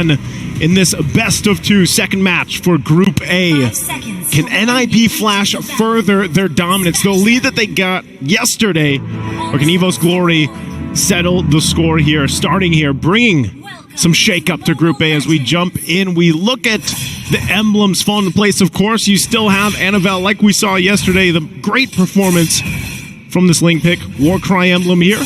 in this best of two second match for Group A. Can NIP Flash further their dominance, the lead that they got yesterday, or can EVOS Glory settle the score here, starting here, bringing some shake-up to Group A as we jump in. We look at the emblems falling into place. Of course, you still have Annabelle, like we saw yesterday, the great performance from this Ling pick, Warcry emblem here.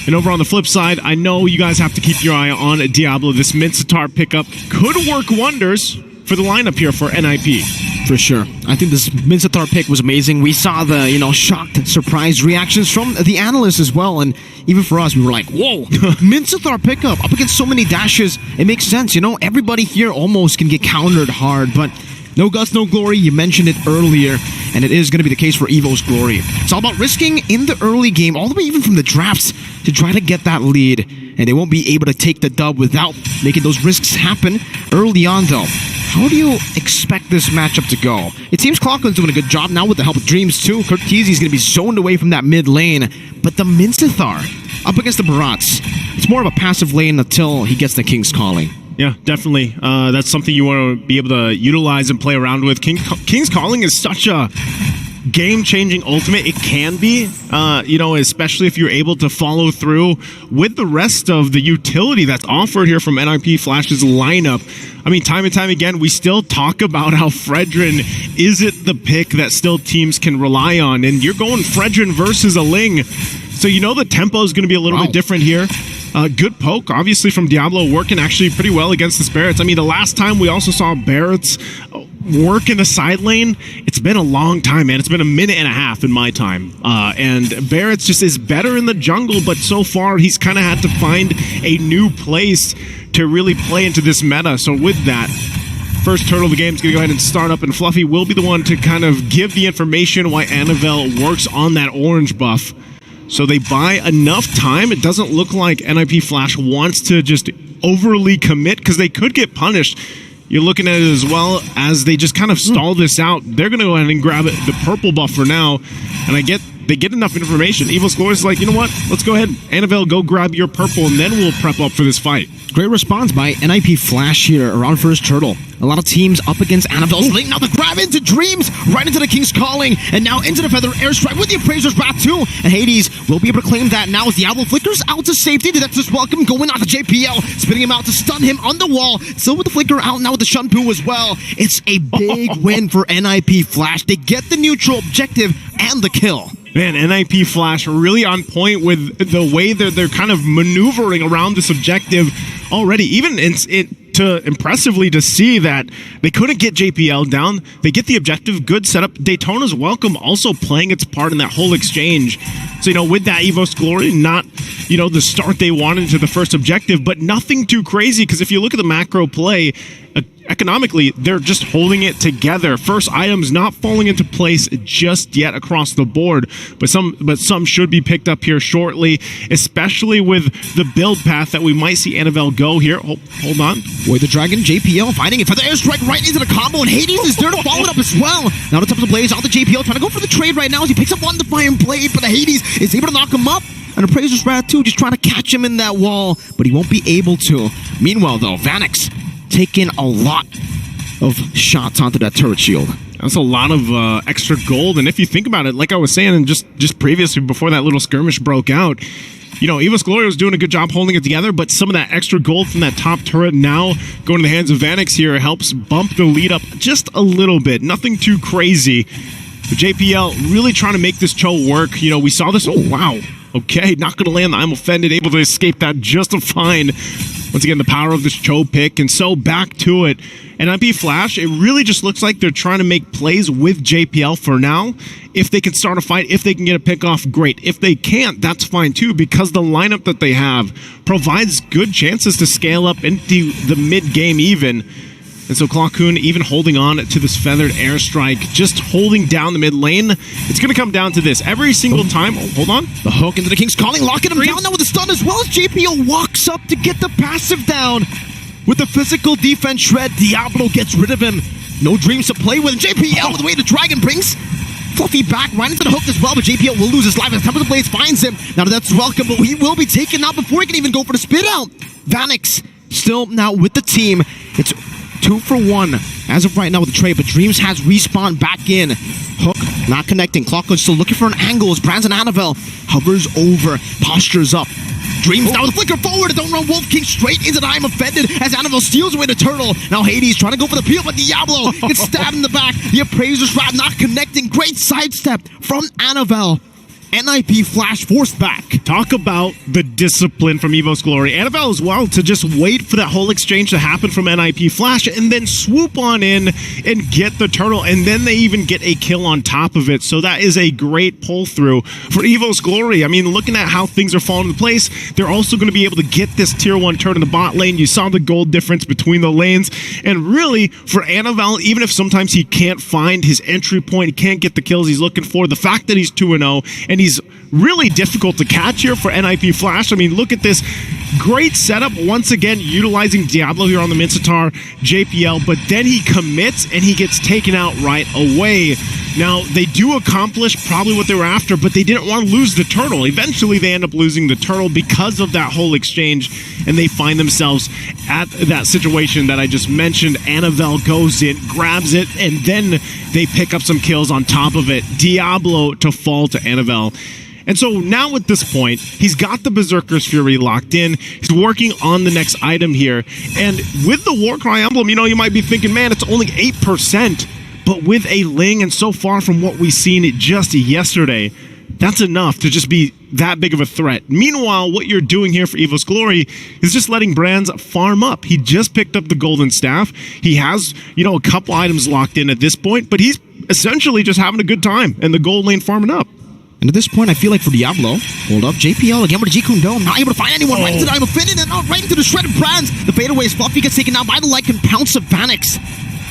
And over on the flip side, I know you guys have to keep your eye on Diablo. This Mincetar pickup could work wonders for the lineup here for NIP. For sure. I think this Mincetar pick was amazing. We saw the, shocked, surprised reactions from the analysts as well. And even for us, we were like, whoa, Mincetar pickup up against so many dashes. It makes sense, everybody here almost can get countered hard, but no guts, no glory. You mentioned it earlier, and it is going to be the case for EVOS Glory. It's all about risking in the early game, all the way even from the drafts, to try to get that lead. And they won't be able to take the dub without making those risks happen early on, though. How do you expect this matchup to go? It seems Clockland's doing a good job now with the help of Dreams, too. Curtizi's going to be zoned away from that mid lane. But the Mincetar up against the Barats, it's more of a passive lane until he gets the King's Calling. Yeah, definitely. That's something you want to be able to utilize and play around with. King's Calling is such a game-changing ultimate. It can be, especially if you're able to follow through with the rest of the utility that's offered here from NIP Flash's lineup. I mean, time and time again, we still talk about how Fredrin isn't the pick that still teams can rely on, and you're going Fredrin versus a Ling, so the tempo is going to be a little bit different here. Good poke, obviously, from Diablo, working actually pretty well against the Barretts. I mean, the last time we also saw Barretts work in the side lane, it's been a long time, man. It's been a minute and a half in my time. And Barretts just is better in the jungle, but so far he's kind of had to find a new place to really play into this meta. So with that, first turtle of the game is going to go ahead and start up, and Fluffy will be the one to kind of give the information why Annabelle works on that orange buff. So they buy enough time. It doesn't look like NIP Flash wants to just overly commit, because they could get punished. You're looking at it as well as they just kind of stall this out. They're going to go ahead and grab it, the purple buff for now. And they get enough information. EVOS Glory is like, you know what? Let's go ahead. Annabelle, go grab your purple, and then we'll prep up for this fight. Great response by NIP Flash here around first turtle. A lot of teams up against Annabelle's Link. Now the grab into Dreams, right into the King's Calling, and now into the Feather Airstrike with the Appraiser's Wrath too. And Hades will be able to claim that now as Diablo flickers out to safety. That's just welcome going on to JPL, spinning him out to stun him on the wall. Still with the flicker out now with the Shunpu as well. It's a big win for NIP Flash. They get the neutral objective and the kill. Man, NIP Flash really on point with the way they're kind of maneuvering around this objective already. Even impressively to see that they couldn't get JPL down. They get the objective, good setup. Daytona's Welcome also playing its part in that whole exchange. So, with that EVOS Glory, not, the start they wanted to the first objective, but nothing too crazy, because if you look at the macro play, economically, they're just holding it together. First items not falling into place just yet across the board, but some should be picked up here shortly, especially with the build path that we might see Annabelle go here. Hold on. Boy, the Dragon, JPL finding it for the airstrike right into the combo, and Hades is there to follow it up as well. Now the top of the blaze, all the JPL trying to go for the trade right now as he picks up one Defiant Blade, but the Hades is able to knock him up. And Appraiser's Wrath too, just trying to catch him in that wall, but he won't be able to. Meanwhile, though, Vanix taking a lot of shots onto that turret shield. That's a lot of extra gold, and if you think about it, like I was saying, and just previously before that little skirmish broke out, EVOS Glory was doing a good job holding it together, but some of that extra gold from that top turret now going to the hands of Vanix here helps bump the lead up just a little bit. Nothing too crazy. But JPL really trying to make this Cho work. We saw this. Oh, wow. Okay, not going to land. I'm offended. Able to escape that just fine. Once again, the power of this Cho pick, and so back to it. And NIP Flash, it really just looks like they're trying to make plays with JPL for now. If they can start a fight, if they can get a pick off, great. If they can't, that's fine too, because the lineup that they have provides good chances to scale up into the mid-game even. And so Clockhoon even holding on to this feathered airstrike, just holding down the mid lane. It's going to come down to this every single time. Oh, hold on. The hook into the King's Calling, locking him down now with the stun, as well as JPL walks up to get the passive down. With the physical defense shred, Diablo gets rid of him. No Dreams to play with. JPL with the way the Dragon brings Fluffy back right into the hook as well, but JPL will lose his life as Top of the Blades finds him. Now that's welcome, but he will be taken out before he can even go for the spit out. Vanix still now with the team. It's 2 for 1 as of right now with the trade, but Dreams has respawned back in. Hook not connecting. Clockwood still looking for an angle as Brandon Annabelle hovers over, postures up. Dreams now with the flicker forward. Don't run Wolf King straight into the I'm offended as Annabelle steals away the turtle. Now Hades trying to go for the peel, but Diablo gets stabbed in the back. The appraiser's wrap not connecting. Great sidestep from Annabelle. NIP Flash forced back. Talk about the discipline from EVOS Glory. Annabelle as well to just wait for that whole exchange to happen from NIP Flash and then swoop on in and get the turtle, and then they even get a kill on top of it. So that is a great pull through for EVOS Glory. I mean, looking at how things are falling into place, they're also going to be able to get this tier 1 turn in the bot lane. You saw the gold difference between the lanes, and really for Annabelle, even if sometimes he can't find his entry point, he can't get the kills he's looking for, the fact that he's 2-0 and he's really difficult to catch here for NIP Flash. I mean, look at this great setup. Once again, utilizing Diablo here on the Mincetar JPL, but then he commits and he gets taken out right away. Now, they do accomplish probably what they were after, but they didn't want to lose the turtle. Eventually, they end up losing the turtle because of that whole exchange, and they find themselves at that situation that I just mentioned. Annabelle goes in, grabs it, and then they pick up some kills on top of it. Diablo to fall to Annabelle. And so now at this point, he's got the Berserker's Fury locked in. He's working on the next item here. And with the Warcry emblem, you know, you might be thinking, man, it's only 8%. But with a Ling, and so far from what we've seen just yesterday, that's enough to just be that big of a threat. Meanwhile, what you're doing here for EVOS Glory is just letting Brands farm up. He just picked up the Golden Staff. He has, you know, a couple items locked in at this point, but he's essentially just having a good time and the gold lane farming up. And at this point, I feel like for Diablo, hold up, JPL again with the G-Kun Dome, not able to find anyone, right into the I'm offended, and right into the shredded Brands. The fadeaway is Fluffy gets taken out by the Lycan Pounce of Vanix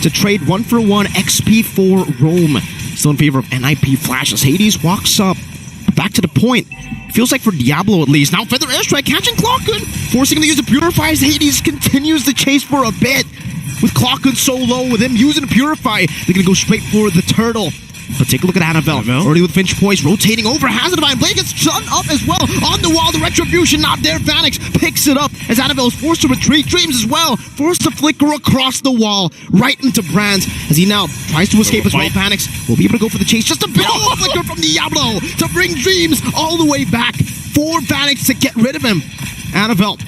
to trade 1 for 1 XP for Rome. Still in favor of NIP Flash as Hades walks up. Back to the point. Feels like for Diablo at least. Now Feather Airstrike catching Clockwood, forcing him to use the Purify as Hades continues the chase for a bit. With Clockwood so low, with him using the Purify, they're going to go straight for the turtle. But take a look at Annabelle. Already with Finch Poise rotating over. Has the Divine Blade gets shut up as well. On the wall, the Retribution not there. Vanix picks it up as Annabelle is forced to retreat. Dreams as well. Forced to flicker across the wall. Right into Brands as he now tries to escape as well. Vanix will be able to go for the chase. Just a bit of a flicker from Diablo to bring Dreams all the way back for Vanix to get rid of him. Annabelle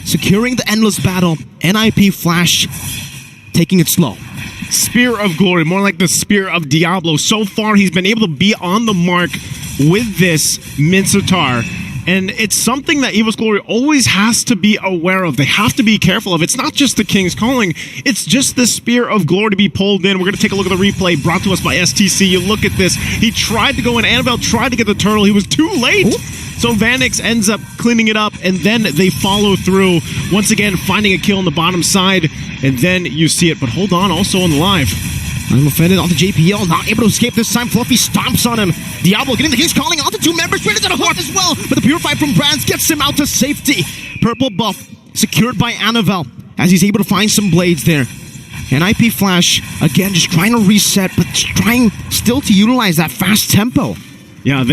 securing the endless battle. NIP Flash taking it slow. Spear of Glory, more like the Spear of Diablo. So far, he's been able to be on the mark with this Mincetar. And it's something that EVOS Glory always has to be aware of. They have to be careful of. It's not just the King's Calling. It's just the Spear of Glory to be pulled in. We're going to take a look at the replay brought to us by STC. You look at this. He tried to go in. Annabelle tried to get the turtle. He was too late. Ooh. So Vanix ends up cleaning it up, and then they follow through, once again finding a kill on the bottom side, and then you see it. But hold on, also on the live. I'm offended onto JPL, not able to escape this time. Fluffy stomps on him. Diablo getting the King's Calling onto 2 members, straight into the heart as well. But the Purify from Brands gets him out to safety. Purple buff secured by Annabelle as he's able to find some blades there. NIP Flash, again, just trying to reset, but trying still to utilize that fast tempo. Yeah,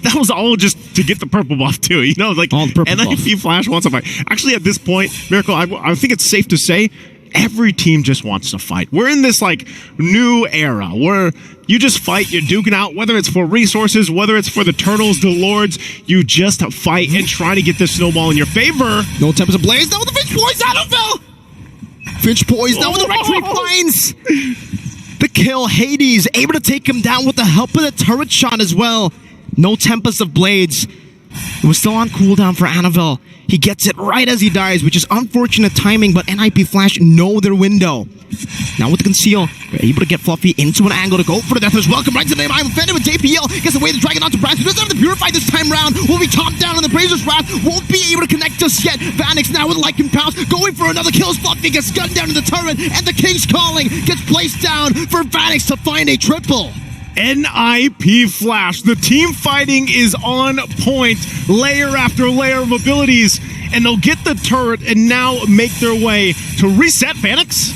that was all just to get the purple buff too, you know, like NIP Flash wants to fight. Actually, at this point, Miracle, I think it's safe to say every team just wants to fight. We're in this like new era where you just fight, you're duking out, whether it's for resources, whether it's for the turtles, the lords, you just fight and try to get this snowball in your favor. No Tempest Ablaze, now with the Finch Poise, Annabelle! Finch Poise, now with the Retreat finds the kill. Hades able to take him down with the help of the turret shot as well. No Tempest of Blades. It was still on cooldown for Annabelle. He gets it right as he dies, which is unfortunate timing, but NIP Flash know their window. Now with the Conceal, we're able to get Fluffy into an angle to go for the death as well. Come right to the name. I'm offended with JPL. Gets away the Dragon onto Brands. He doesn't have the Purify this time round. Will be topped down on the Brazer's Wrath. Won't be able to connect just yet. Vanix now with Lycan Pounce. Going for another kill. Fluffy gets gunned down in the turret. And the King's Calling gets placed down for Vanix to find a triple. NIP Flash. The team fighting is on point. Layer after layer of abilities. And they'll get the turret and now make their way to reset Vanix.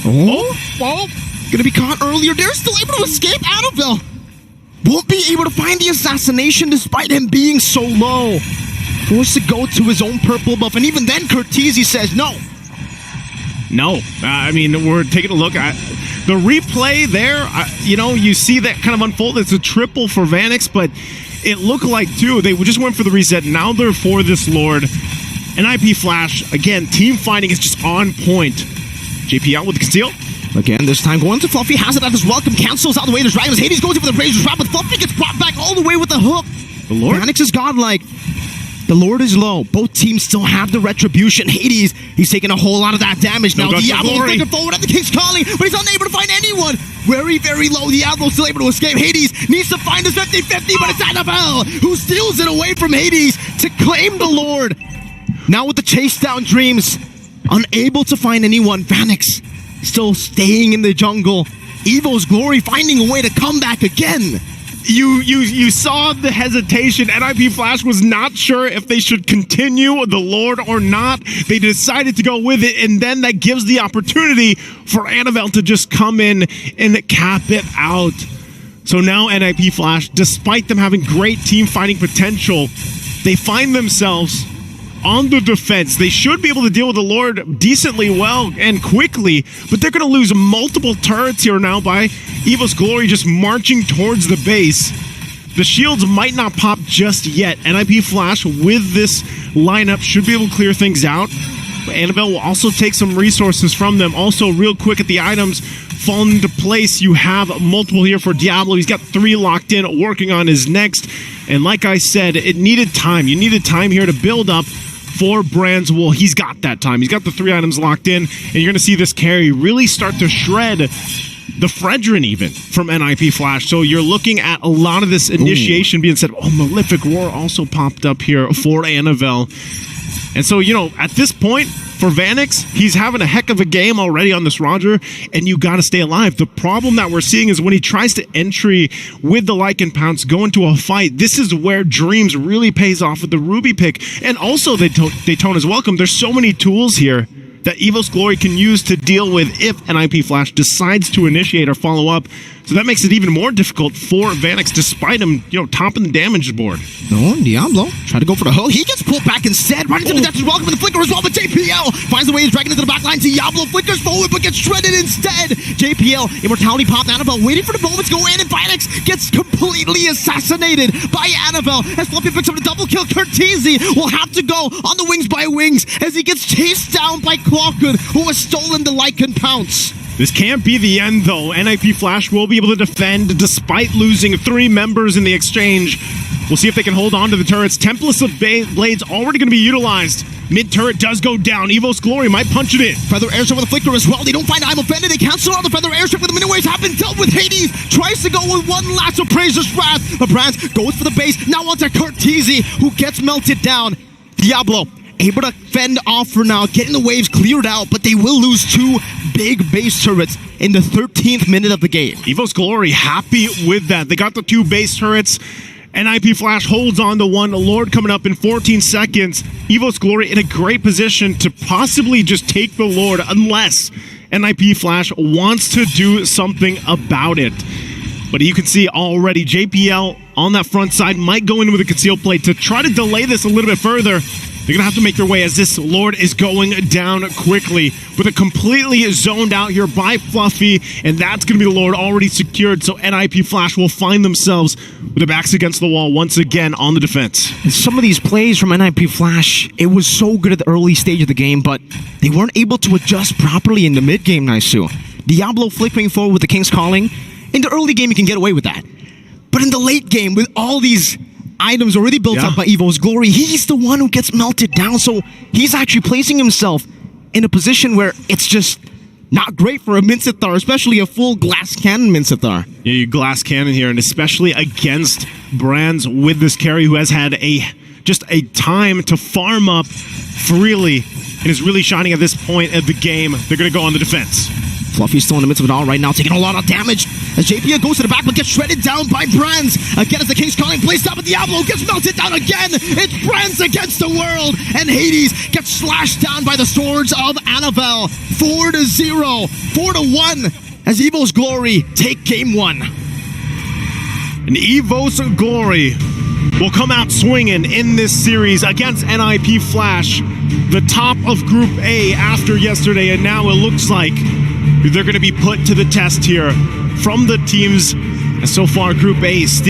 Gonna be caught earlier. They're still able to escape. Annabelle won't be able to find the assassination despite him being so low. Forced to go to his own purple buff. And even then, Cortese says, no, No. I mean, we're taking a look at the replay there. You know, you see that kind of unfold. It's a triple for Vanix, but it looked like, too, they just went for the reset. Now they're for this Lord. NIP Flash, again, team fighting is just on point. JP out with the conceal. Again, this time going to Fluffy, has it at his welcome, cancels out the way to Dragons. Hades goes in for the Razor's Wrap, but Fluffy gets brought back all the way with the hook. The Lord? Vanix is godlike. The Lord is low. Both teams still have the retribution. Hades, he's taking a whole lot of that damage. Now Diablo is looking forward at the King's Calling, but he's unable to find anyone. Very, very low. Diablo's still able to escape. Hades needs to find his 50-50, but it's Annabelle who steals it away from Hades to claim the Lord. Now with the chase down Dreams, unable to find anyone. Vanix still staying in the jungle. EVOS Glory finding a way to come back again. You saw the hesitation. NIP Flash was not sure if they should continue the Lord or not. They decided to go with it, and then that gives the opportunity for Annabelle to just come in and cap it out. So now NIP Flash, despite them having great team fighting potential, they find themselves on the defense. They should be able to deal with the Lord decently well and quickly, but they're going to lose multiple turrets here now by EVOS Glory just marching towards the base. The shields might not pop just yet. NIP Flash with this lineup should be able to clear things out. But Annabelle will also take some resources from them. Also, real quick at the items fall into place. You have multiple here for Diablo. He's got 3 locked in, working on his next. And like I said, it needed time. You needed time here to build up for Bran's Wool. He's got that time. He's got the 3 items locked in, and you're going to see this carry really start to shred the Fredrin even from NIP Flash. So you're looking at a lot of this initiation being said. Oh, Malefic Roar also popped up here for Annabelle. And so, you know, at this point, for Vanix, he's having a heck of a game already on this Roger, and you got to stay alive. The problem that we're seeing is when he tries to entry with the Lycan Pounce, go into a fight, this is where Dreams really pays off with the Ruby pick. And also, Daytona's welcome. There's so many tools here that EVOS Glory can use to deal with if NIP Flash decides to initiate or follow up. So that makes it even more difficult for Vanix, despite him, you know, topping the damage board. No, Diablo try to go for the hook. He gets pulled back instead, right into the depths. Welcome with the flicker as well, but JPL finds a way to drag it into the back line. Diablo flickers forward, but gets shredded instead. JPL, Immortality pop, Annabelle waiting for the moment to go in, and Vanix gets completely assassinated by Annabelle. As Fluffy picks up the double kill, Curtizi will have to go on the wings by wings as he gets chased down by Clockwood, who has stolen the Lycan Pounce. This can't be the end, though. NIP Flash will be able to defend despite losing 3 members in the exchange. We'll see if they can hold on to the turrets. Tempest of Blades already going to be utilized. Mid-turret does go down. EVOS Glory might punch it in. Feather Airstrike with a flicker as well. They don't find I'm offended. They cancel out the Feather Airstrike with the minute waves. Have been dealt with. Hades tries to go with one last Appraiser's Wrath. But Brands goes for the base. Now onto Curtizi, who gets melted down. Diablo able to fend off for now, getting the waves cleared out, but they will lose 2 big base turrets in the 13th minute of the game. EVOS Glory happy with that. They got the 2 base turrets. NIP Flash holds on to 1. Lord coming up in 14 seconds. EVOS Glory in a great position to possibly just take the Lord unless NIP Flash wants to do something about it. But you can see already JPL on that front side might go in with a concealed plate to try to delay this a little bit further. They're going to have to make their way as this Lord is going down quickly with a completely zoned out here by Fluffy, and that's going to be the Lord already secured, so NIP Flash will find themselves with their backs against the wall once again on the defense. And some of these plays from NIP Flash, it was so good at the early stage of the game, but they weren't able to adjust properly in the mid-game, Naisu. Diablo flickering forward with the King's Calling. In the early game, you can get away with that. But in the late game, with all these items already built up by EVOS Glory, he's the one who gets melted down, so he's actually placing himself in a position where it's just not great for a Mincithar, especially a full glass cannon Mincithar. Yeah, you glass cannon here, and especially against Brands with this carry who has had just a time to farm up freely and is really shining at this point of the game. They're going to go on the defense. Fluffy's still in the midst of it all right now, taking a lot of damage as JPL goes to the back but gets shredded down by Brands. Again, as the King's Calling plays down, but Diablo gets melted down again. It's Brands against the world, and Hades gets slashed down by the swords of Annabelle. 4-0, 4-1 as EVOS Glory take game 1. And EVOS Glory will come out swinging in this series against NIP Flash. the top of Group A after yesterday, and now it looks like they're going to be put to the test here from the teams. And so far, Group A still